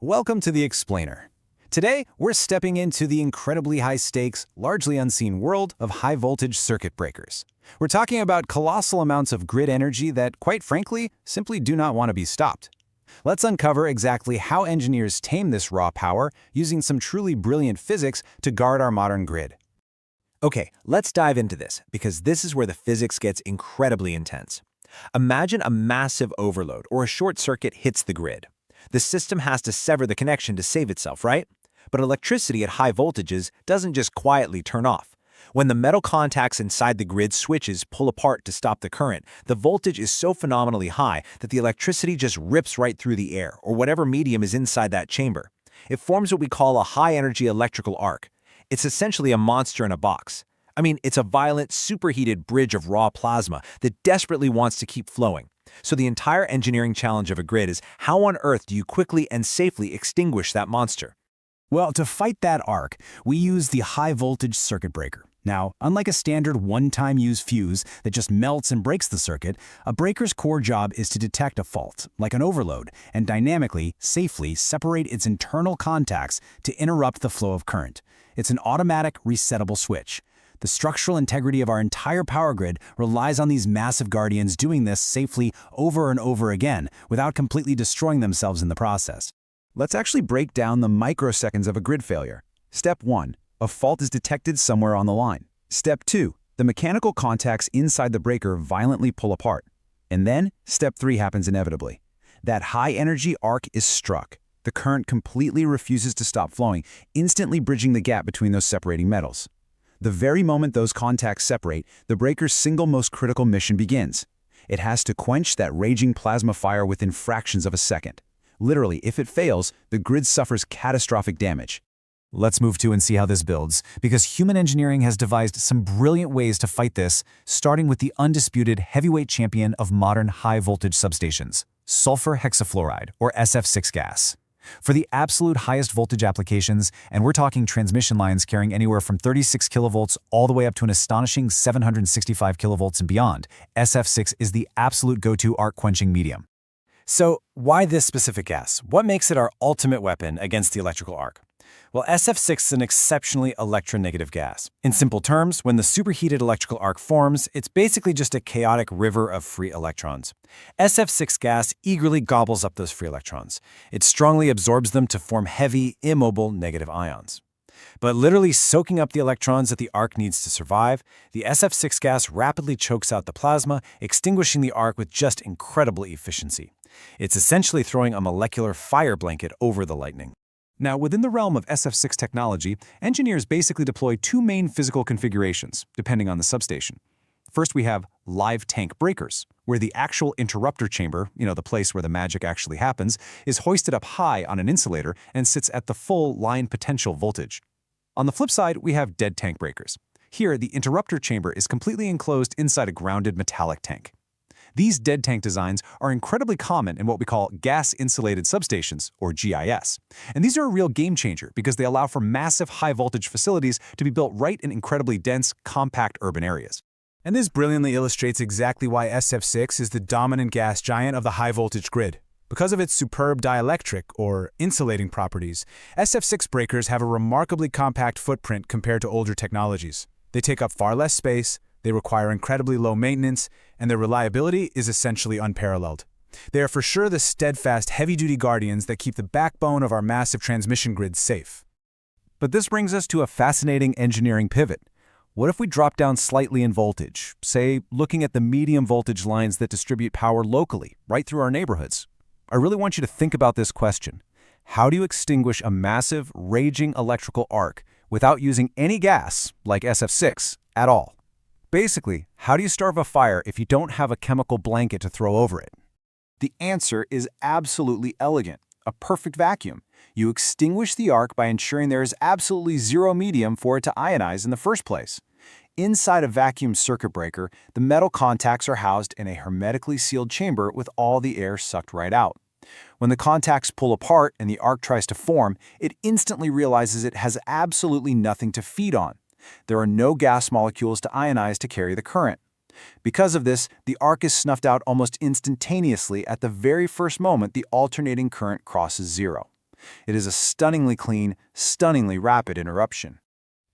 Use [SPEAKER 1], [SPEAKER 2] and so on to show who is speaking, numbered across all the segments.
[SPEAKER 1] Welcome to The Explainer. Today, we're stepping into the incredibly high-stakes, largely unseen world of high-voltage circuit breakers. We're talking about colossal amounts of grid energy that, quite frankly, simply do not want to be stopped. Let's uncover exactly how engineers tame this raw power using some truly brilliant physics to guard our modern grid.
[SPEAKER 2] Okay, let's dive into this, because this is where the physics gets incredibly intense. Imagine a massive overload or a short circuit hits the grid. The system has to sever the connection to save itself, right? But electricity at high voltages doesn't just quietly turn off. When the metal contacts inside the grid switches pull apart to stop the current, the voltage is so phenomenally high that the electricity just rips right through the air, or whatever medium is inside that chamber. It forms what we call a high-energy electrical arc. It's essentially a monster in a box. I mean, it's a violent, superheated bridge of raw plasma that desperately wants to keep flowing. So the entire engineering challenge of a grid is, how on earth do you quickly and safely extinguish that monster?
[SPEAKER 1] Well, to fight that arc, we use the high-voltage circuit breaker. Now, unlike a standard one-time use fuse that just melts and breaks the circuit, a breaker's core job is to detect a fault, like an overload, and dynamically, safely separate its internal contacts to interrupt the flow of current. It's an automatic, resettable switch. The structural integrity of our entire power grid relies on these massive guardians doing this safely over and over again without completely destroying themselves in the process.
[SPEAKER 3] Let's actually break down the microseconds of a grid failure. Step 1. A fault is detected somewhere on the line. Step 2. The mechanical contacts inside the breaker violently pull apart. And then, Step 3 happens inevitably. That high-energy arc is struck. The current completely refuses to stop flowing, instantly bridging the gap between those separating metals. The very moment those contacts separate, the breaker's single most critical mission begins. It has to quench that raging plasma fire within fractions of a second. Literally, if it fails, the grid suffers catastrophic damage.
[SPEAKER 1] Let's move to and see how this builds, because human engineering has devised some brilliant ways to fight this, starting with the undisputed heavyweight champion of modern high-voltage substations, sulfur hexafluoride, or SF6 gas. For the absolute highest voltage applications, and we're talking transmission lines carrying anywhere from 36 kilovolts all the way up to an astonishing 765 kilovolts and beyond, SF6 is the absolute go-to arc quenching medium.
[SPEAKER 2] So, why this specific gas? What makes it our ultimate weapon against the electrical arc? Well, SF6 is an exceptionally electronegative gas. In simple terms, when the superheated electrical arc forms, it's basically just a chaotic river of free electrons. SF6 gas eagerly gobbles up those free electrons. It strongly absorbs them to form heavy, immobile negative ions. But literally soaking up the electrons that the arc needs to survive, the SF6 gas rapidly chokes out the plasma, extinguishing the arc with just incredible efficiency. It's essentially throwing a molecular fire blanket over the lightning.
[SPEAKER 1] Now, within the realm of SF6 technology, engineers basically deploy two main physical configurations, depending on the substation. First, we have live tank breakers, where the actual interrupter chamber, the place where the magic actually happens, is hoisted up high on an insulator and sits at the full line potential voltage. On the flip side, we have dead tank breakers. Here, the interrupter chamber is completely enclosed inside a grounded metallic tank. These dead tank designs are incredibly common in what we call gas-insulated substations, or GIS. And these are a real game changer because they allow for massive high-voltage facilities to be built right in incredibly dense, compact urban areas. And this brilliantly illustrates exactly why SF6 is the dominant gas giant of the high-voltage grid. Because of its superb dielectric, or insulating properties, SF6 breakers have a remarkably compact footprint compared to older technologies. They take up far less space, they require incredibly low maintenance, and their reliability is essentially unparalleled. They are for sure the steadfast, heavy-duty guardians that keep the backbone of our massive transmission grid safe. But this brings us to a fascinating engineering pivot. What if we drop down slightly in voltage, say, looking at the medium voltage lines that distribute power locally, right through our neighborhoods? I really want you to think about this question. How do you extinguish a massive, raging electrical arc without using any gas, like SF6, at all? Basically, how do you starve a fire if you don't have a chemical blanket to throw over it? The answer is absolutely elegant, a perfect vacuum. You extinguish the arc by ensuring there is absolutely zero medium for it to ionize in the first place. Inside a vacuum circuit breaker, the metal contacts are housed in a hermetically sealed chamber with all the air sucked right out. When the contacts pull apart and the arc tries to form, it instantly realizes it has absolutely nothing to feed on. There are no gas molecules to ionize to carry the current. Because of this, the arc is snuffed out almost instantaneously at the very first moment the alternating current crosses zero. It is a stunningly clean, stunningly rapid interruption.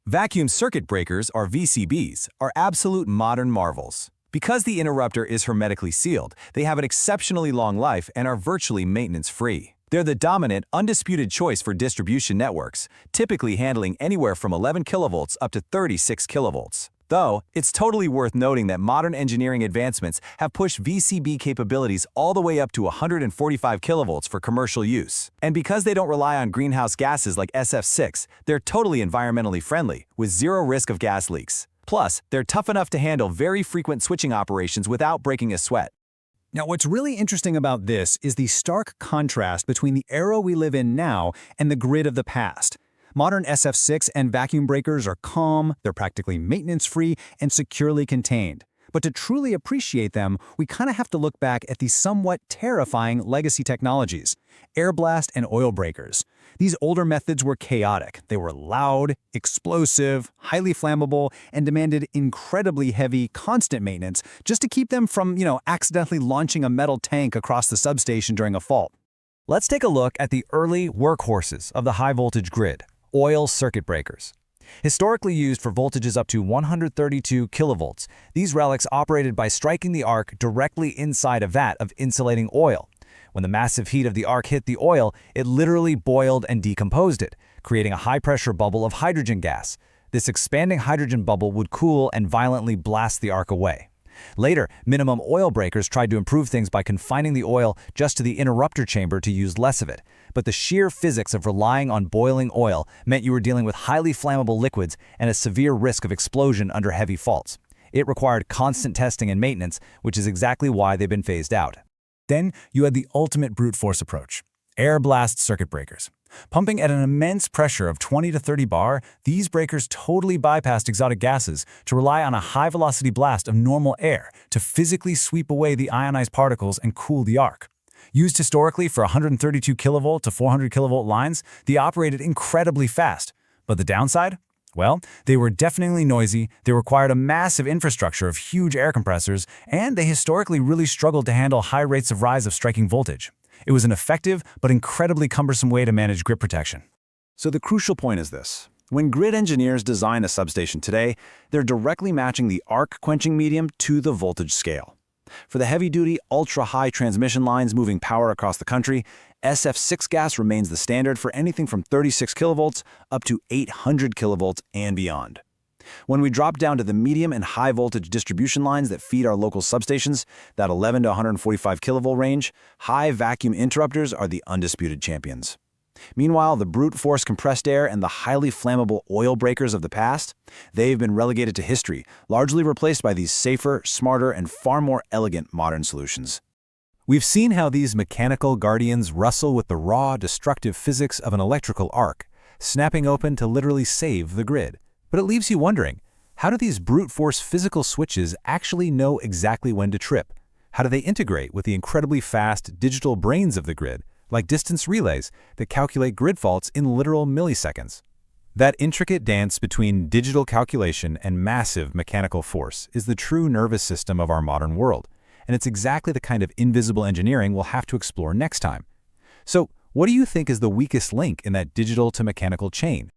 [SPEAKER 1] Vacuum circuit breakers, or VCBs, are absolute modern marvels. Because the interrupter is hermetically sealed, they have an exceptionally long life and are virtually maintenance-free. They're the dominant, undisputed choice for distribution networks, typically handling anywhere from 11 kilovolts up to 36 kilovolts. Though, it's totally worth noting that modern engineering advancements have pushed VCB capabilities all the way up to 145 kilovolts for commercial use. And because they don't rely on greenhouse gases like SF6, they're totally environmentally friendly, with zero risk of gas leaks. Plus, they're tough enough to handle very frequent switching operations without breaking a sweat. Now, what's really interesting about this is the stark contrast between the era we live in now and the grid of the past. Modern SF6 and vacuum breakers are calm, they're practically maintenance-free, and securely contained. But to truly appreciate them, we kind of have to look back at these somewhat terrifying legacy technologies: air blast and oil breakers. These older methods were chaotic. They were loud, explosive, highly flammable, and demanded incredibly heavy, constant maintenance just to keep them from, accidentally launching a metal tank across the substation during a fault. Let's take a look at the early workhorses of the high-voltage grid: oil circuit breakers. Historically used for voltages up to 132 kilovolts, these relics operated by striking the arc directly inside a vat of insulating oil. When the massive heat of the arc hit the oil, it literally boiled and decomposed it, creating a high-pressure bubble of hydrogen gas. This expanding hydrogen bubble would cool and violently blast the arc away. Later, minimum oil breakers tried to improve things by confining the oil just to the interrupter chamber to use less of it. But the sheer physics of relying on boiling oil meant you were dealing with highly flammable liquids and a severe risk of explosion under heavy faults. It required constant testing and maintenance, which is exactly why they've been phased out. Then you had the ultimate brute force approach: air blast circuit breakers. Pumping at an immense pressure of 20 to 30 bar, these breakers totally bypassed exotic gases to rely on a high-velocity blast of normal air to physically sweep away the ionized particles and cool the arc. Used historically for 132 kilovolt to 400 kilovolt lines, they operated incredibly fast. But the downside? Well, they were deafeningly noisy, they required a massive infrastructure of huge air compressors, and they historically really struggled to handle high rates of rise of striking voltage. It was an effective but incredibly cumbersome way to manage grid protection. So the crucial point is this: when grid engineers design a substation today, they're directly matching the arc quenching medium to the voltage scale. For the heavy-duty, ultra-high transmission lines moving power across the country, SF6 gas remains the standard for anything from 36 kilovolts up to 800 kilovolts and beyond. When we drop down to the medium and high voltage distribution lines that feed our local substations, that 11 to 145 kilovolt range, high vacuum interrupters are the undisputed champions. Meanwhile, the brute force compressed air and the highly flammable oil breakers of the past, they've been relegated to history, largely replaced by these safer, smarter, and far more elegant modern solutions. We've seen how these mechanical guardians wrestle with the raw, destructive physics of an electrical arc, snapping open to literally save the grid. But it leaves you wondering, how do these brute force physical switches actually know exactly when to trip? How do they integrate with the incredibly fast digital brains of the grid, like distance relays that calculate grid faults in literal milliseconds? That intricate dance between digital calculation and massive mechanical force is the true nervous system of our modern world, and it's exactly the kind of invisible engineering we'll have to explore next time. So, what do you think is the weakest link in that digital to mechanical chain?